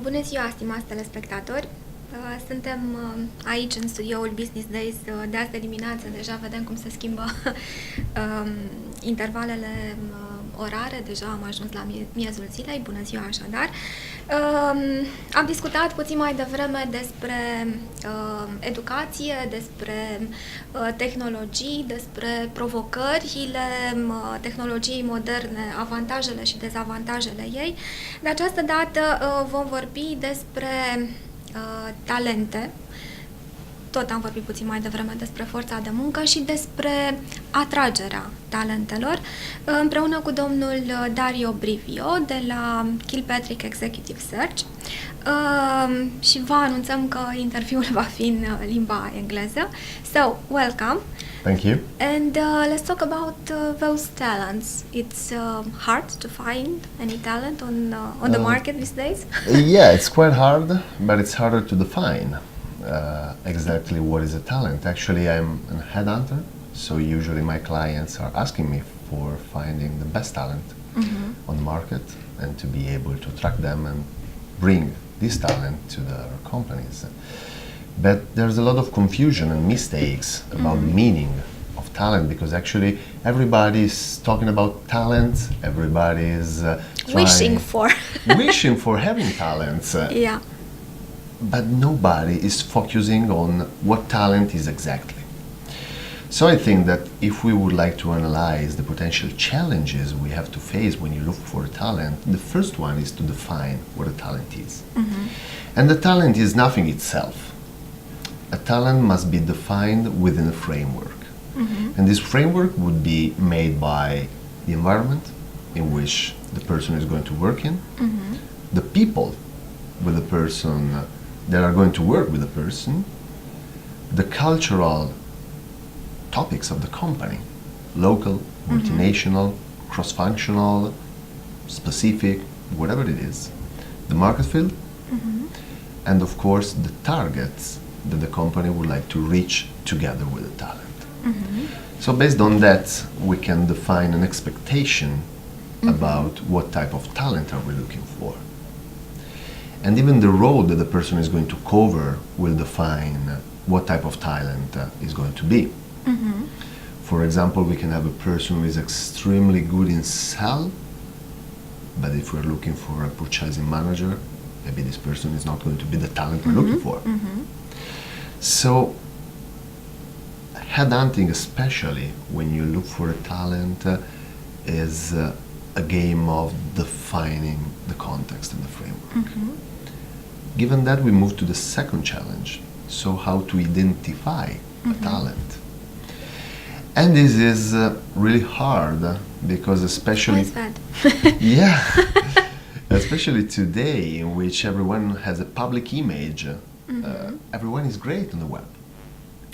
Bună ziua, stimați telespectatori! Suntem aici în studioul Business Days de azi de dimineață. Deja vedem cum se schimbă intervalele orare. Deja am ajuns la miezul zilei. Bună ziua, așadar! Am discutat puțin mai devreme despre educație, despre tehnologii, despre provocările tehnologiei moderne, avantajele și dezavantajele ei. De această dată vom vorbi despre talente. Tot am vorbit puțin mai devreme despre forța de muncă și despre atragerea talentelor, împreună cu domnul Dario Brivio de la Kilpatrick Executive Search. Și vă anunțăm că interviul va fi în limba engleză. So, welcome. Thank you. And let's talk about those talents. It's hard to find any talent on the market these days. Yeah, it's quite hard, but it's harder to define exactly what is a talent. Actually, I'm a headhunter, so usually my clients are asking me for finding the best talent on the market and to be able to attract them and bring this talent to their companies. But there's a lot of confusion and mistakes about the meaning of talent, because actually everybody is talking about talent, everybody is wishing for having talents. Yeah. But nobody is focusing on what talent is exactly. So I think that if we would like to analyze the potential challenges we have to face when you look for a talent, the first one is to define what a talent is. And the talent is nothing itself. A talent must be defined within a framework. And this framework would be made by the environment in which the person is going to work in, the people with the person that are going to work with the person, the cultural topics of the company, local, multinational, cross-functional, specific, whatever it is, the market field, and of course the targets that the company would like to reach together with the talent. So based on that, we can define an expectation about what type of talent are we looking for. And even the road that the person is going to cover will define what type of talent is going to be. For example, we can have a person who is extremely good in sell, but if we're looking for a purchasing manager, maybe this person is not going to be the talent we're looking for. So headhunting, especially when you look for a talent, is a game of defining the context and the framework. Given that, we move to the second challenge. So how to identify a talent. And this is really hard because especially... Why is that? Yeah, especially today in which everyone has a public image. Everyone is great on the web.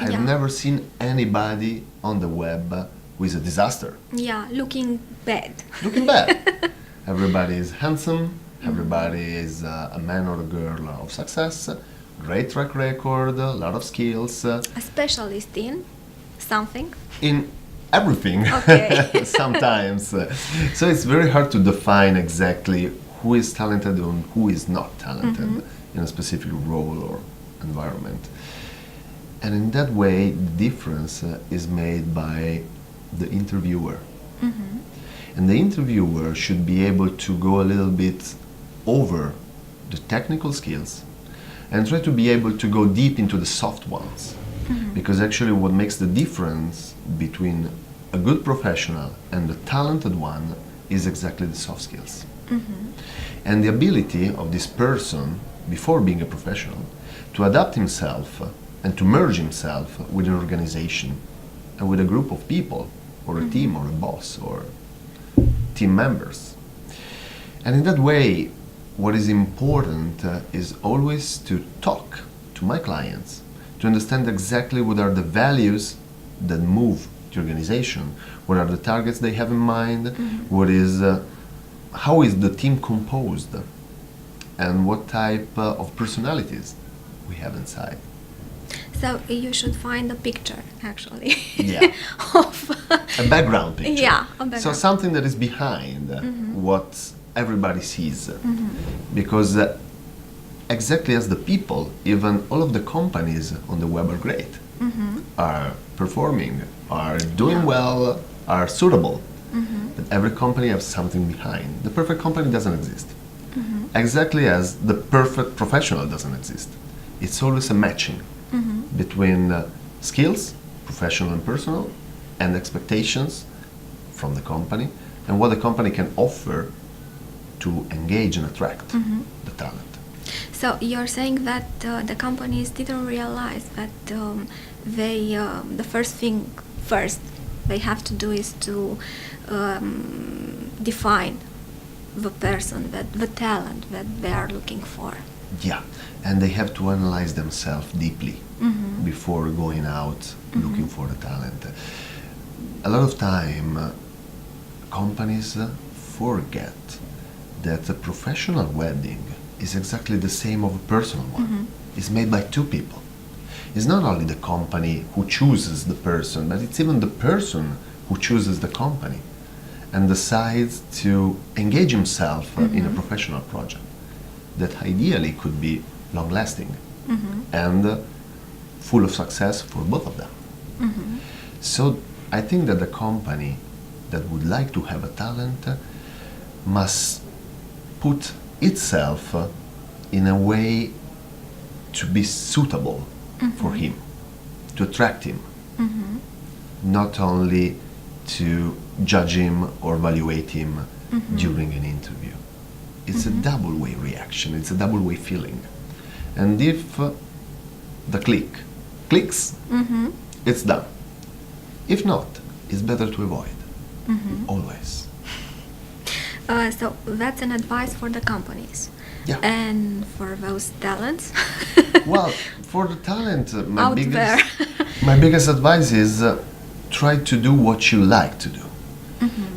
I've never seen anybody on the web who is a disaster. Yeah, looking bad. Looking bad. Everybody is handsome. Everybody is a man or a girl of success. Great track record, a lot of skills. A specialist in something? In everything. Okay. Sometimes. So it's very hard to define exactly who is talented and who is not talented in a specific role or environment. And in that way, the difference is made by the interviewer. And the interviewer should be able to go a little bit over the technical skills and try to be able to go deep into the soft ones. Because actually what makes the difference between a good professional and a talented one is exactly the soft skills. And the ability of this person, before being a professional, to adapt himself and to merge himself with an organization and with a group of people, or a team, or a boss, or team members. And in that way, what is important is always to talk to my clients to understand exactly what are the values that move the organization, what are the targets they have in mind, what is, how is the team composed, and what type of personalities we have inside. So you should find a picture, actually. Yeah. Of A background picture. Yeah, a background. So something that is behind what everybody sees. Because exactly as the people, even all of the companies on the web are great, are performing, are doing well, are suitable. But every company has something behind. The perfect company doesn't exist. Exactly as the perfect professional doesn't exist. It's always a matching between skills, professional and personal, and expectations from the company, and what the company can offer to engage and attract the talent. So you're saying that the companies didn't realize that the first thing first they have to do is to define the person, the talent that they are looking for. Yeah, and they have to analyze themselves deeply before going out looking for the talent. A lot of time, companies forget that a professional wedding is exactly the same of a personal one. It's made by two people. It's not only the company who chooses the person, but it's even the person who chooses the company and decides to engage himself in a professional project that ideally could be long-lasting and full of success for both of them. So I think that the company that would like to have a talent must put itself in a way to be suitable for him, to attract him, not only to judge him or evaluate him during an interview. It's a double-way reaction, it's a double-way feeling. And if the clicks, it's done. If not, it's better to avoid, always. So that's an advice for the companies. Yeah. And for those talents. Well, for the talent, Out there. my biggest advice is try to do what you like to do.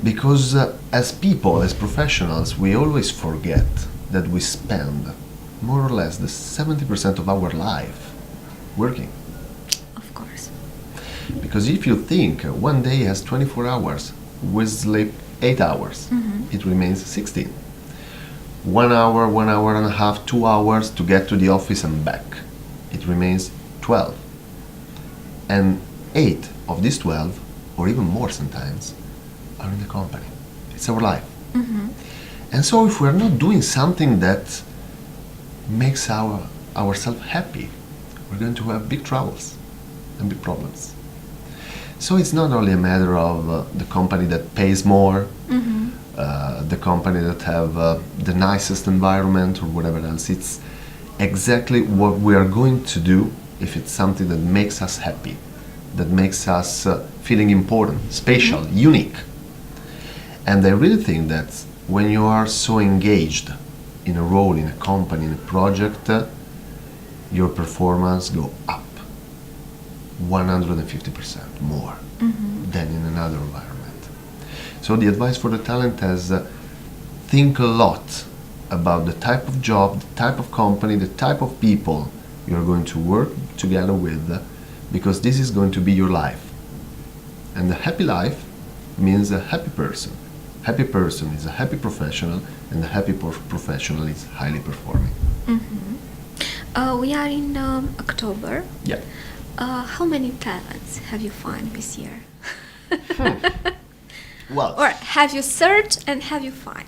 Because as people, as professionals, we always forget that we spend more or less the 70% of our life working. Of course. Because if you think one day has 24 hours, we sleep 8 hours, it remains 16. 1 hour, 1 hour and a half, 2 hours to get to the office and back. It remains 12. And 8 of these 12, or even more sometimes, are in the company. It's our life. And so if we're not doing something that makes ourselves happy, we're going to have big troubles and big problems. So it's not only a matter of the company that pays more, the company that have the nicest environment or whatever else. It's exactly what we are going to do if it's something that makes us happy, that makes us feeling important, special, unique. And I really think that when you are so engaged in a role, in a company, in a project, your performance go up 150% more than in another environment. So the advice for the talent is think a lot about the type of job, the type of company, the type of people you're going to work together with, because this is going to be your life. And a happy life means a happy person. Happy person is a happy professional, and a happy professional is highly performing. We are in October. Yeah. How many talents have you found this year? Well, Or have you searched and have you found?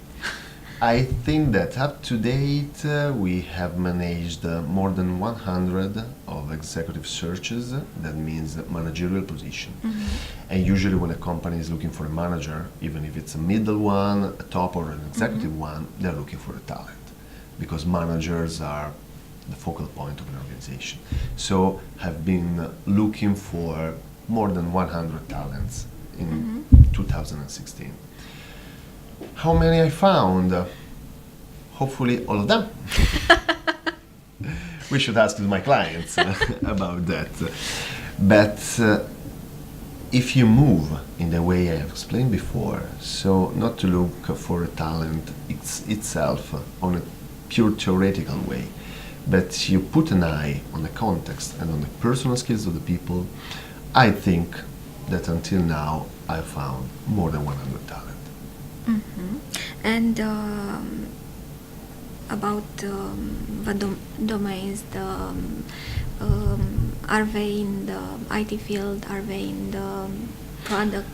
I think that up to date we have managed more than 100 of executive searches. That means managerial position. And usually when a company is looking for a manager, even if it's a middle one, a top or an executive one, they're looking for a talent, because managers are the focal point of an organization. So have been looking for more than 100 talents in 2016. How many I found? Hopefully all of them. We should ask my clients about that. But if you move in the way I have explained before, so not to look for a talent itself on a pure theoretical way, but you put an eye on the context and on the personal skills of the people, I think that until now I found more than 100 talent. And about the domains. Are they in the IT field? Are they in the product?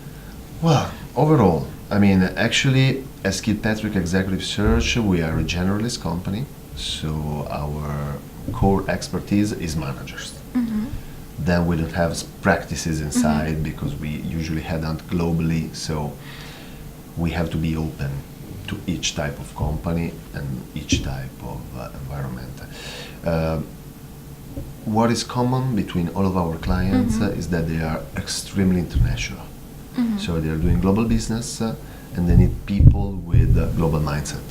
Well, overall, I mean, actually, as Kilpatrick Executive Search, we are a generalist company, so our core expertise is managers. Then we don't have practices inside because we usually headhunt globally, so we have to be open to each type of company and each type of environment. What is common between all of our clients is that they are extremely international. So they are doing global business and they need people with a global mindset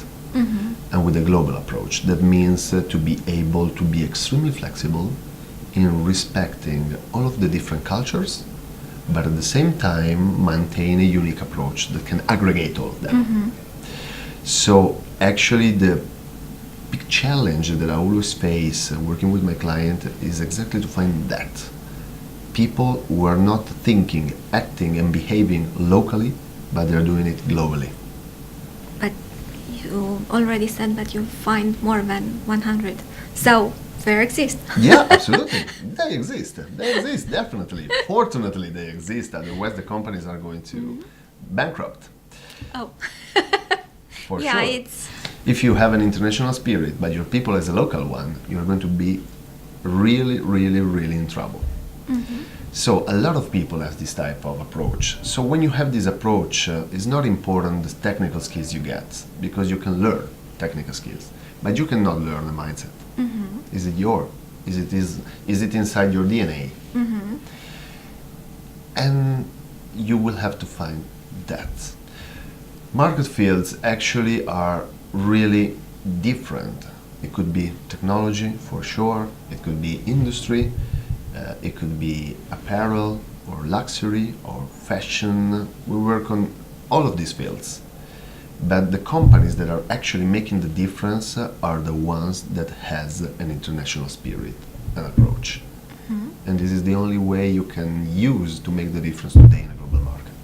and with a global approach. That means to be able to be extremely flexible in respecting all of the different cultures, but at the same time maintain a unique approach that can aggregate all of them. So actually the big challenge that I always face working with my client is exactly to find that. People who are not thinking, acting and behaving locally, but they're doing it globally. But you already said that you find more than 100. So they exist. Yeah, absolutely. They exist. They exist, definitely. Fortunately, they exist. Otherwise, the companies are going to bankrupt. Oh. For Yeah, sure. it's... If you have an international spirit, but your people as a local one, you're going to be really, really, really in trouble. So a lot of people have this type of approach. So when you have this approach, it's not important the technical skills you get, because you can learn technical skills, but you cannot learn the mindset. Is it inside your DNA? And you will have to find that. Market fields actually are really different. It could be technology for sure, it could be industry, it could be apparel or luxury or fashion. We work on all of these fields. But the companies that are actually making the difference are the ones that has an international spirit and approach. And this is the only way you can use to make the difference today in a global market.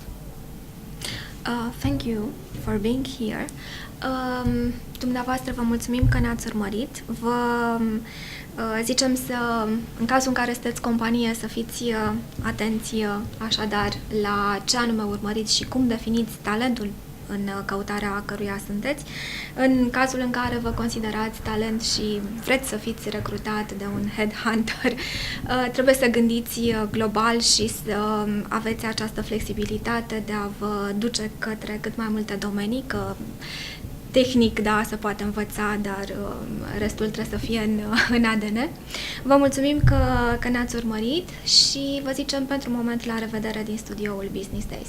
Thank you for being here. Dumneavoastră vă mulțumim că ne-ați urmărit. Vă zicem să, în cazul în care sunteți companie, să fiți atenți așadar la ce anume urmăriți și cum definiți talentul în căutarea căruia sunteți. În cazul în care vă considerați talent și vreți să fiți recrutat de un headhunter, trebuie să gândiți global și să aveți această flexibilitate de a vă duce către cât mai multe domenii, că tehnic, da, se poate învăța, dar restul trebuie să fie în ADN. Vă mulțumim că ne-ați urmărit și vă zicem pentru moment la revedere din studioul Business Days.